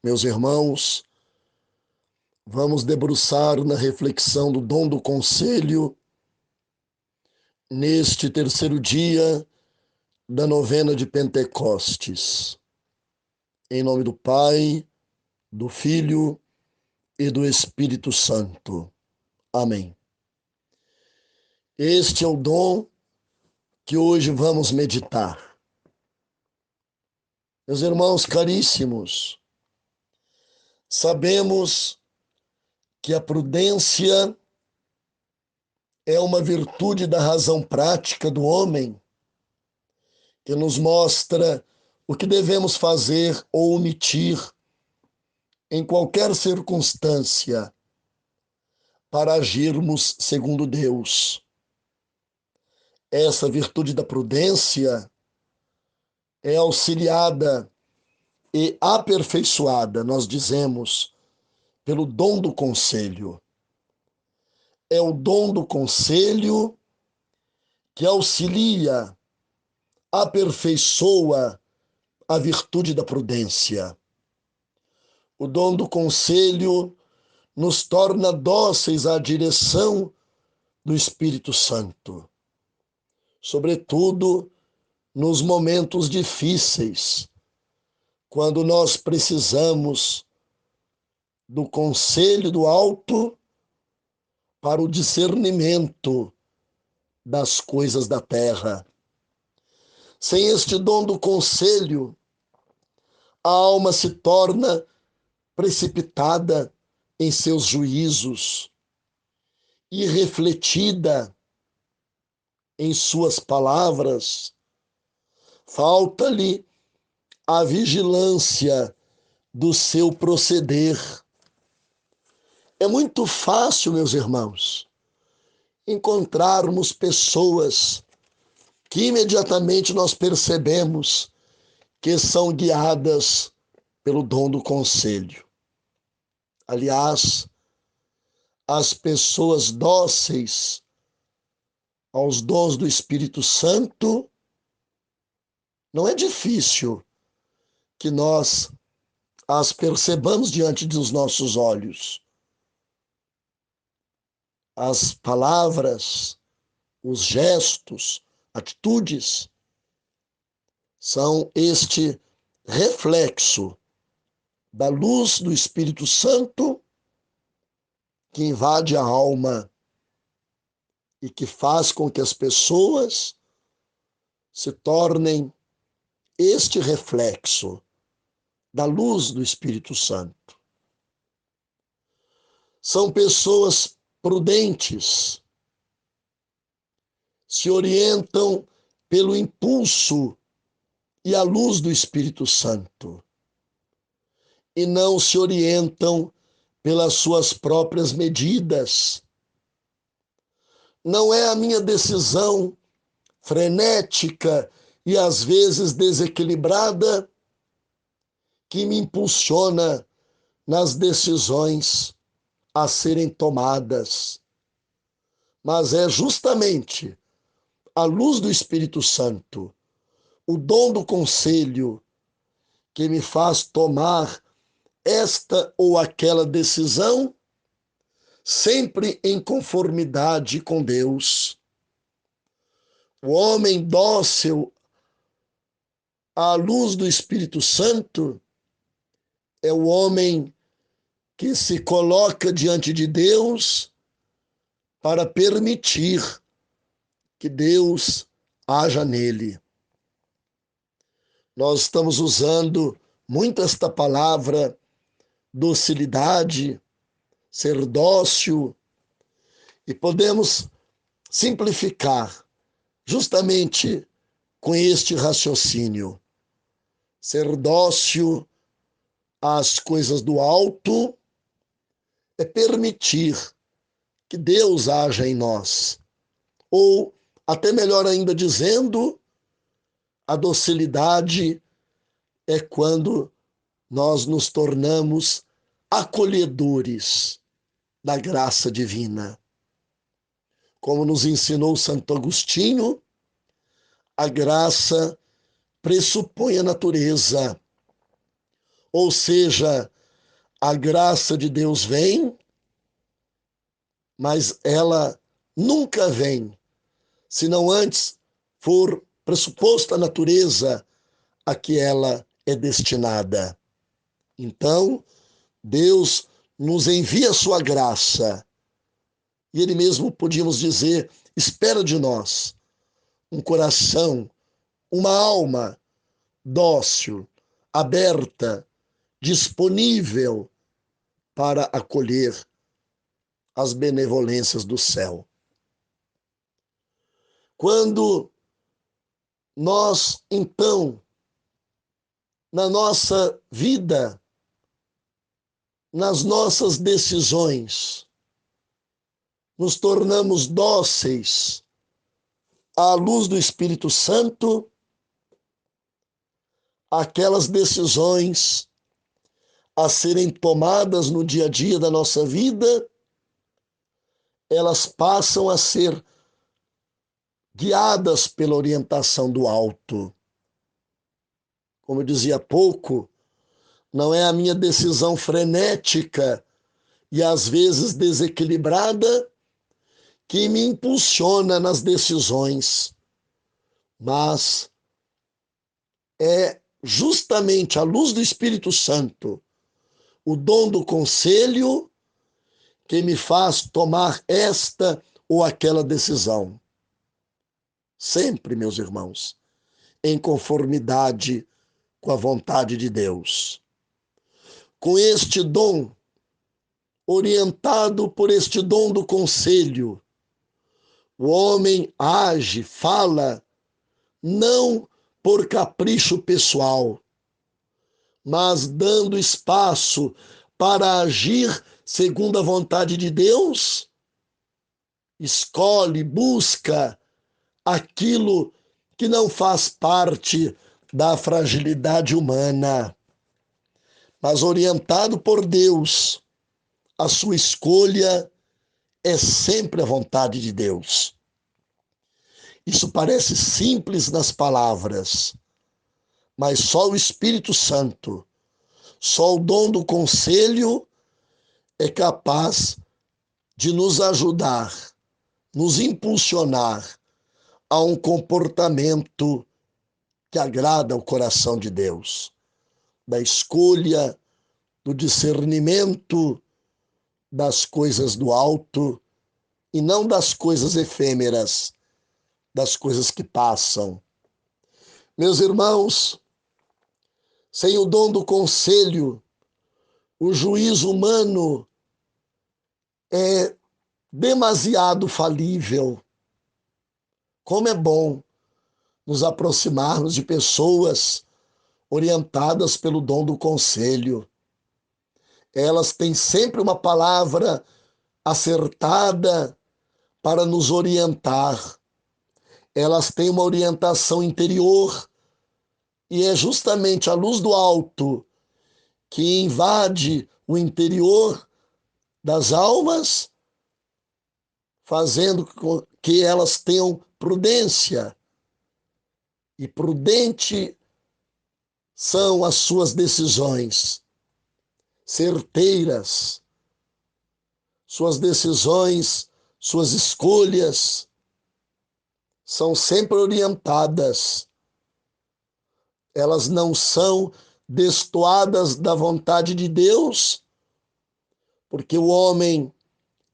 Meus irmãos, vamos debruçar na reflexão do dom do conselho neste terceiro dia da novena de Pentecostes. Em nome do Pai, do Filho e do Espírito Santo. Amém. Este é o dom que hoje vamos meditar. Meus irmãos caríssimos, sabemos que a prudência é uma virtude da razão prática do homem que nos mostra o que devemos fazer ou omitir em qualquer circunstância para agirmos segundo Deus. Essa virtude da prudência é auxiliada e aperfeiçoada, nós dizemos, pelo dom do conselho. É o dom do conselho que auxilia, aperfeiçoa a virtude da prudência. O dom do conselho nos torna dóceis à direção do Espírito Santo, sobretudo nos momentos difíceis, quando nós precisamos do conselho do alto para o discernimento das coisas da terra. Sem este dom do conselho, a alma se torna precipitada em seus juízos, irrefletida em suas palavras, falta-lhe a vigilância do seu proceder. É muito fácil, meus irmãos, encontrarmos pessoas que imediatamente nós percebemos que são guiadas pelo dom do conselho. Aliás, as pessoas dóceis aos dons do Espírito Santo, não é difícil que nós as percebamos diante dos nossos olhos. As palavras, os gestos, atitudes são este reflexo da luz do Espírito Santo que invade a alma e que faz com que as pessoas se tornem este reflexo da luz do Espírito Santo. São pessoas prudentes, se orientam pelo impulso e a luz do Espírito Santo, e não se orientam pelas suas próprias medidas. Não é a minha decisão frenética e às vezes desequilibrada que me impulsiona nas decisões a serem tomadas, mas é justamente a luz do Espírito Santo, o dom do conselho, que me faz tomar esta ou aquela decisão, sempre em conformidade com Deus. O homem dócil à luz do Espírito Santo é o homem que se coloca diante de Deus para permitir que Deus haja nele. Nós estamos usando muito esta palavra docilidade, ser dócil, e podemos simplificar justamente com este raciocínio. Ser dócil às coisas do alto é permitir que Deus haja em nós. Ou, até melhor ainda dizendo, a docilidade é quando nós nos tornamos acolhedores da graça divina. Como nos ensinou Santo Agostinho, a graça pressupõe a natureza, ou seja, A graça de Deus vem, mas ela nunca vem, se não antes for pressuposta a natureza a que ela é destinada. Então, Deus nos envia a sua graça, e Ele mesmo, podíamos dizer, espera de nós um coração, uma alma dócil, aberta, disponível para acolher as benevolências do céu. Quando nós, então, na nossa vida, nas nossas decisões, nos tornamos dóceis à luz do Espírito Santo, aquelas decisões a serem tomadas no dia a dia da nossa vida, elas passam a ser guiadas pela orientação do alto. Como eu dizia há pouco, não é a minha decisão frenética e às vezes desequilibrada que me impulsiona nas decisões, mas é justamente a luz do Espírito Santo, o dom do conselho, que me faz tomar esta ou aquela decisão. Sempre, meus irmãos, em conformidade com a vontade de Deus. Com este dom, orientado por este dom do conselho, o homem age, fala, não por capricho pessoal, mas dando espaço para agir segundo a vontade de Deus, escolhe, busca aquilo que não faz parte da fragilidade humana, mas orientado por Deus, a sua escolha é sempre a vontade de Deus. Isso parece simples nas palavras, mas só o Espírito Santo, só o dom do conselho é capaz de nos ajudar, nos impulsionar a um comportamento que agrada ao coração de Deus, da escolha, do discernimento das coisas do alto e não das coisas efêmeras, das coisas que passam. Meus irmãos, sem o dom do conselho, o juízo humano é demasiado falível. Como é bom nos aproximarmos de pessoas orientadas pelo dom do conselho. Elas têm sempre uma palavra acertada para nos orientar. Elas têm uma orientação interior e é justamente a luz do alto que invade o interior das almas, fazendo com que elas tenham prudência. E prudente são as suas decisões, certeiras, suas decisões, suas escolhas são sempre orientadas. Elas não são destoadas da vontade de Deus, porque o homem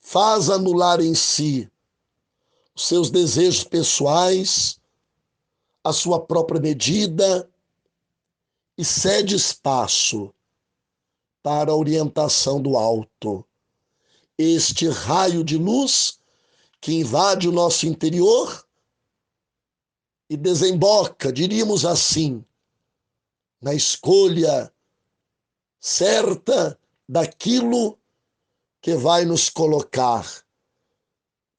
faz anular em si os seus desejos pessoais, a sua própria medida e cede espaço para a orientação do alto. Este raio de luz que invade o nosso interior e desemboca, diríamos assim, na escolha certa daquilo que vai nos colocar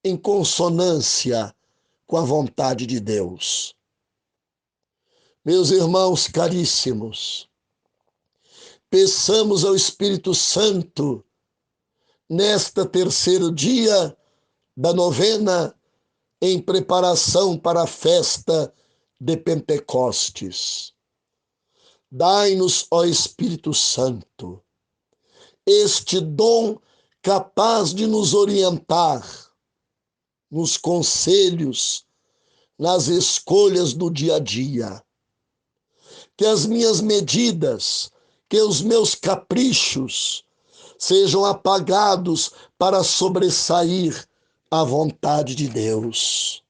em consonância com a vontade de Deus. Meus irmãos caríssimos, peçamos ao Espírito Santo, nesta terceiro dia da novena, em preparação para a festa de Pentecostes. Dai-nos, ó Espírito Santo, este dom capaz de nos orientar nos conselhos, nas escolhas do dia a dia. Que as minhas medidas, que os meus caprichos sejam apagados para sobressair a vontade de Deus.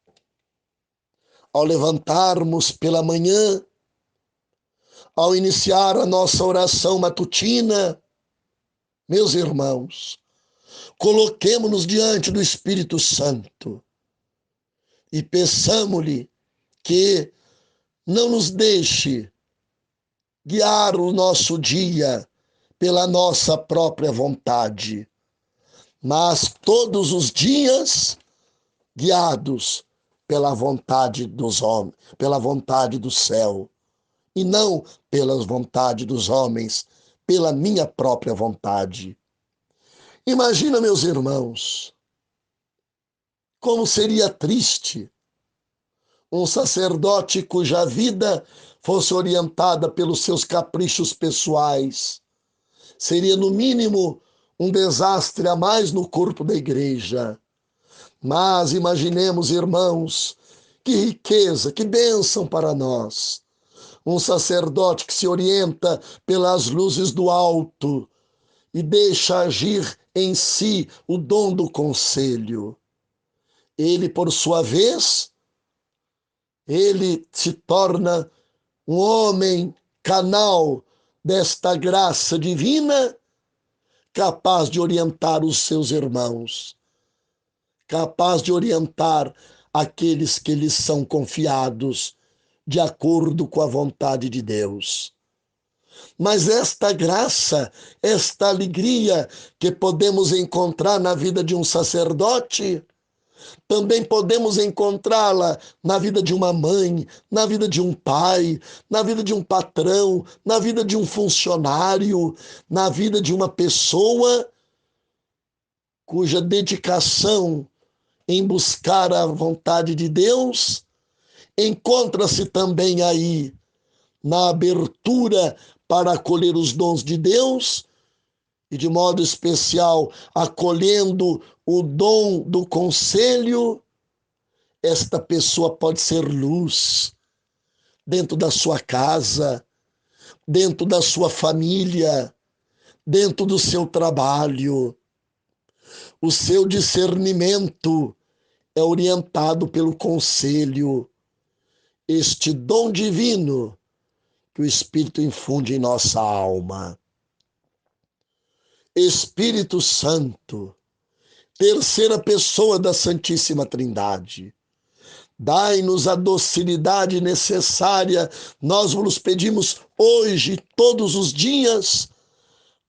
Ao levantarmos pela manhã, ao iniciar a nossa oração matutina, meus irmãos, coloquemo-nos diante do Espírito Santo e peçamo-lhe que não nos deixe guiar o nosso dia pela nossa própria vontade, mas todos os dias guiados pela vontade dos homens, pela vontade do céu, e não pela vontade dos homens, pela minha própria vontade. Imagina, meus irmãos, como seria triste um sacerdote cuja vida fosse orientada pelos seus caprichos pessoais. Seria, no mínimo, um desastre a mais no corpo da igreja. Mas imaginemos, irmãos, que riqueza, que bênção para nós. Um sacerdote que se orienta pelas luzes do alto e deixa agir em si o dom do conselho. Ele, por sua vez, ele se torna um homem canal desta graça divina, capaz de orientar os seus irmãos, capaz de orientar aqueles que lhes são confiados, de acordo com a vontade de Deus. Mas esta graça, esta alegria que podemos encontrar na vida de um sacerdote, também podemos encontrá-la na vida de uma mãe, na vida de um pai, na vida de um patrão, na vida de um funcionário, na vida de uma pessoa cuja dedicação em buscar a vontade de Deus encontra-se também aí na abertura para acolher os dons de Deus e, de modo especial, acolhendo o dom do conselho. Esta pessoa pode ser luz dentro da sua casa, dentro da sua família, dentro do seu trabalho. O seu discernimento é orientado pelo conselho, este dom divino que o Espírito infunde em nossa alma. Espírito Santo, terceira pessoa da Santíssima Trindade, dai-nos a docilidade necessária, nós vos pedimos hoje, todos os dias,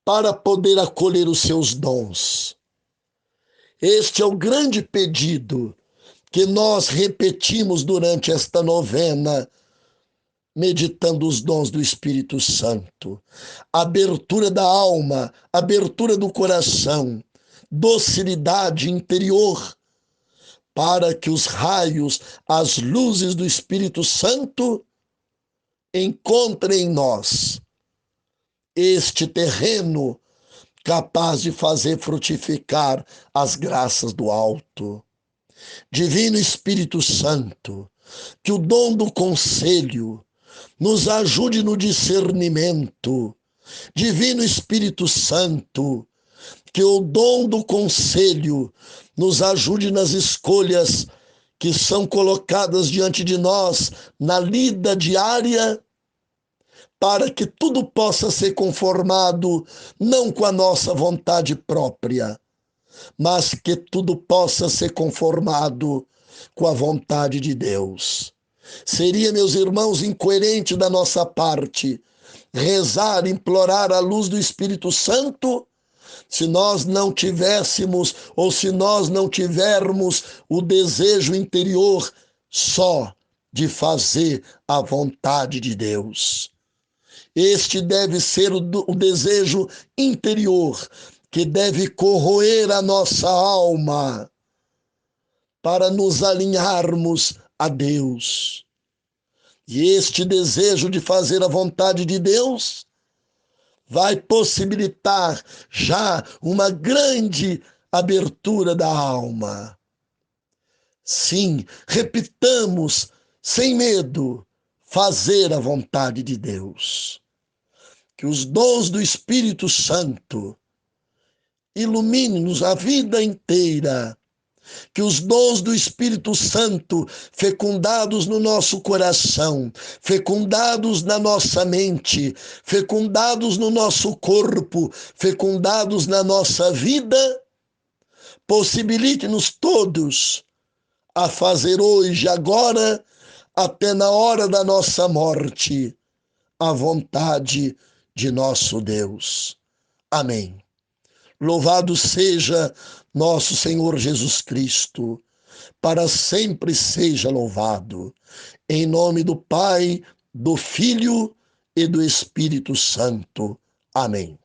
para poder acolher os seus dons. Este é o grande pedido que nós repetimos durante esta novena, meditando os dons do Espírito Santo. Abertura da alma, abertura do coração, docilidade interior, para que os raios, as luzes do Espírito Santo encontrem em nós este terreno capaz de fazer frutificar as graças do alto. Divino Espírito Santo, que o dom do conselho nos ajude no discernimento. Divino Espírito Santo, que o dom do conselho nos ajude nas escolhas que são colocadas diante de nós na lida diária, para que tudo possa ser conformado não com a nossa vontade própria, mas que tudo possa ser conformado com a vontade de Deus. Seria, meus irmãos, incoerente da nossa parte rezar, implorar a luz do Espírito Santo, se nós não tivéssemos, ou se nós não tivermos o desejo interior só de fazer a vontade de Deus. Este deve ser o desejo interior, que deve corroer a nossa alma para nos alinharmos a Deus. E este desejo de fazer a vontade de Deus vai possibilitar já uma grande abertura da alma. Sim, repitamos, sem medo, fazer a vontade de Deus. Que os dons do Espírito Santo ilumine-nos a vida inteira. Que os dons do Espírito Santo, fecundados no nosso coração, fecundados na nossa mente, fecundados no nosso corpo, fecundados na nossa vida, possibilite-nos todos a fazer hoje, agora, até na hora da nossa morte, a vontade de nosso Deus. Amém. Louvado seja nosso Senhor Jesus Cristo, para sempre seja louvado. Em nome do Pai, do Filho e do Espírito Santo. Amém.